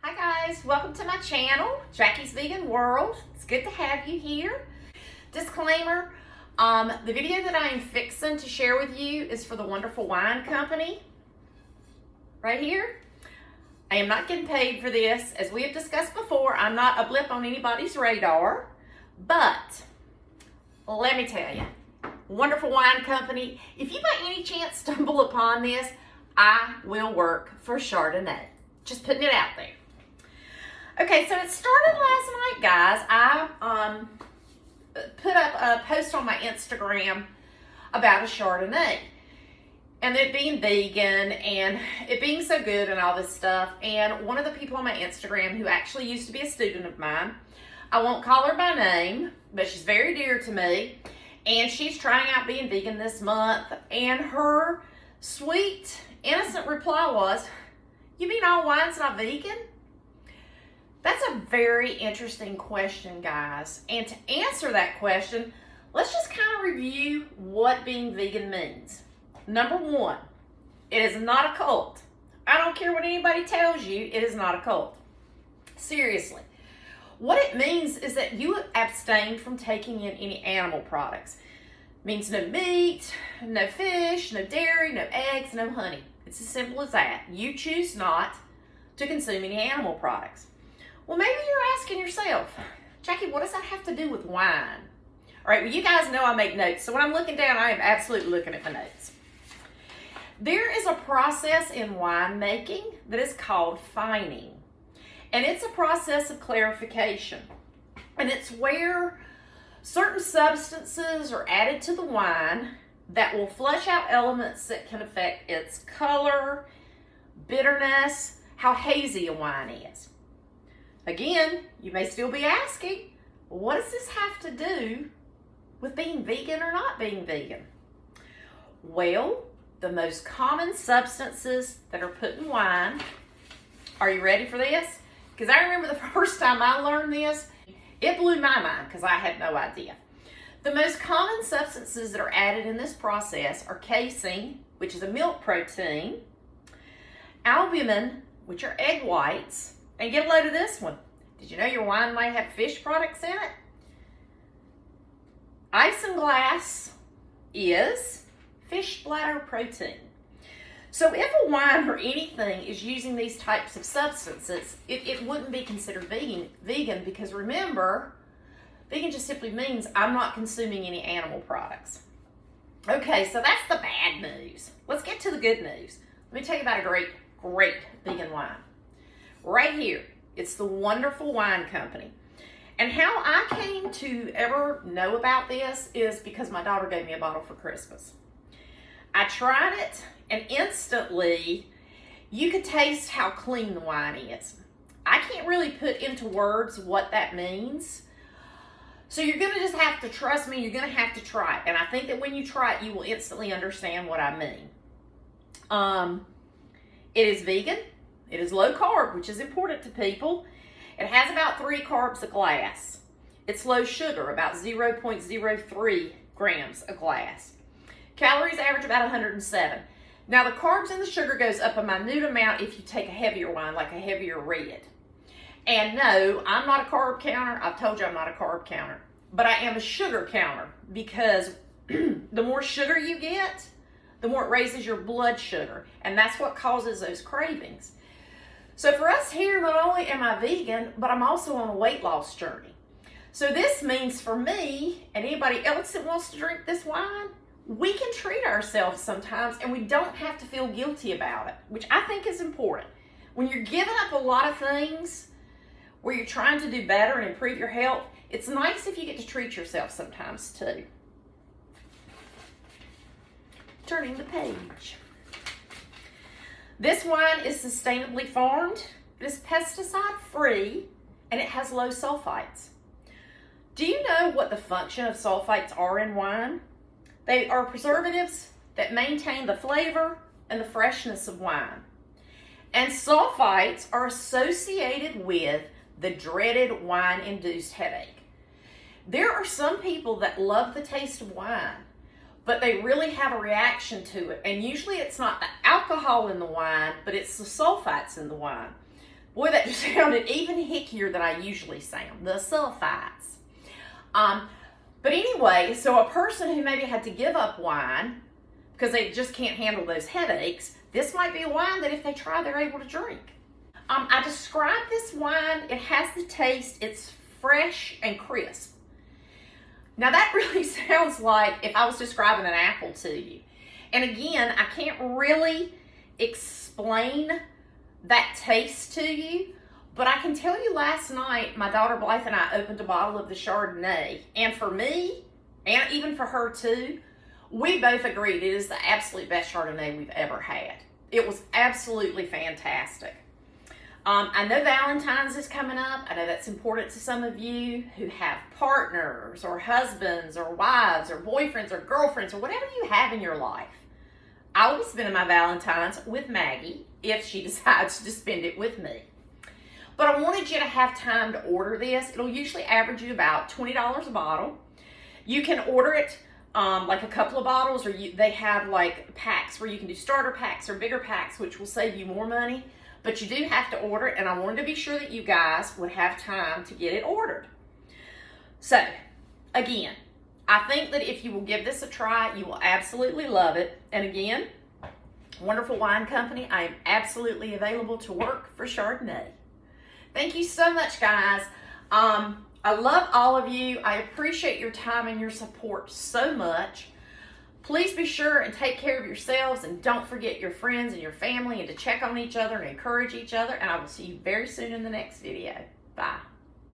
Hi guys, welcome to my channel, Jackie's Vegan World. It's good to have you here. Disclaimer, the video that I am fixing to share with you is for the wonderful wine company right here. I am not getting paid for this. As we have discussed before, I'm not a blip on anybody's radar, but let me tell you, wonderful wine company, if you by any chance stumble upon this, I will work for Chardonnay. Just putting it out there. Okay, so it started last night, guys. I put up a post on my Instagram about a Chardonnay and it being vegan and it being so good and all this stuff. And one of the people on my Instagram who actually used to be a student of mine, I won't call her by name, but she's very dear to me, and she's trying out being vegan this month, and her sweet, innocent reply was, "You mean all wine's not vegan?" That's a very interesting question, guys. And to answer that question, let's just kind of review what being vegan means. Number one, it is not a cult. I don't care what anybody tells you, it is not a cult. Seriously. What it means is that you abstain from taking in any animal products. It means no meat, no fish, no dairy, no eggs, no honey. It's as simple as that. You choose not to consume any animal products. Well, maybe you're asking yourself, Jackie, what does that have to do with wine? All right, well, you guys know I make notes, so when I'm looking down, I am absolutely looking at my notes. There is a process in winemaking that is called fining, and it's a process of clarification, and it's where certain substances are added to the wine that will flush out elements that can affect its color, bitterness, how hazy a wine is. Again, you may still be asking, what does this have to do with being vegan or not being vegan? Well, the most common substances that are put in wine, are you ready for this? Because I remember the first time I learned this, it blew my mind because I had no idea. The most common substances that are added in this process are casein, which is a milk protein, albumin, which are egg whites, and get a load of this one. Did you know your wine might have fish products in it? Isinglass is fish bladder protein. So if a wine or anything is using these types of substances, it wouldn't be considered vegan because remember, vegan just simply means I'm not consuming any animal products. Okay, so that's the bad news. Let's get to the good news. Let me tell you about a great vegan wine. Right here, it's the Wonderful Wine Company. And how I came to ever know about this is because my daughter gave me a bottle for Christmas. I tried it, and instantly, you could taste how clean the wine is. I can't really put into words what that means. So you're going to just have to trust me. You're going to have to try it. And I think that when you try it, you will instantly understand what I mean. It is vegan. It is low carb, which is important to people. It has about 3 carbs a glass. It's low sugar, about 0.03 grams a glass. Calories average about 107. Now the carbs and the sugar goes up a minute amount if you take a heavier wine, like a heavier red. And no, I'm not a carb counter. I've told you I'm not a carb counter. But I am a sugar counter because the more sugar you get, the more it raises your blood sugar. And that's what causes those cravings. So for us here, not only am I vegan, but I'm also on a weight loss journey. So this means for me and anybody else that wants to drink this wine, we can treat ourselves sometimes and we don't have to feel guilty about it, which I think is important. When you're giving up a lot of things where you're trying to do better and improve your health, it's nice if you get to treat yourself sometimes too. Turning the page. This wine is sustainably farmed, it is pesticide free, and it has low sulfites. Do you know what the function of sulfites are in wine? They are preservatives that maintain the flavor and the freshness of wine. And sulfites are associated with the dreaded wine-induced headache. There are some people that love the taste of wine, but they really have a reaction to it. And usually it's not the alcohol in the wine, but it's the sulfites in the wine. Boy, that just sounded even hickier than I usually sound. The sulfites. But anyway, so a person who maybe had to give up wine because they just can't handle those headaches, this might be a wine that if they try, they're able to drink. I described this wine. It has the taste. It's fresh and crisp. Now that really sounds like if I was describing an apple to you. And again, I can't really explain that taste to you, but I can tell you last night, my daughter Blythe and I opened a bottle of the Chardonnay. And for me, and even for her too, we both agreed it is the absolute best Chardonnay we've ever had. It was absolutely fantastic. I know Valentine's is coming up. I know that's important to some of you who have partners or husbands or wives or boyfriends or girlfriends or whatever you have in your life. I will be spending my Valentine's with Maggie if she decides to spend it with me. But I wanted you to have time to order this. It'll usually average you about $20 a bottle. You can order it like a couple of bottles, or they have like packs where you can do starter packs or bigger packs, which will save you more money. But you do have to order it, and I wanted to be sure that you guys would have time to get it ordered. So, again, I think that if you will give this a try, you will absolutely love it. And again, wonderful wine company. I am absolutely available to work for Chardonnay. Thank you so much, guys. I love all of you. I appreciate your time and your support so much. Please be sure and take care of yourselves, and don't forget your friends and your family, and to check on each other and encourage each other. And I will see you very soon in the next video. Bye.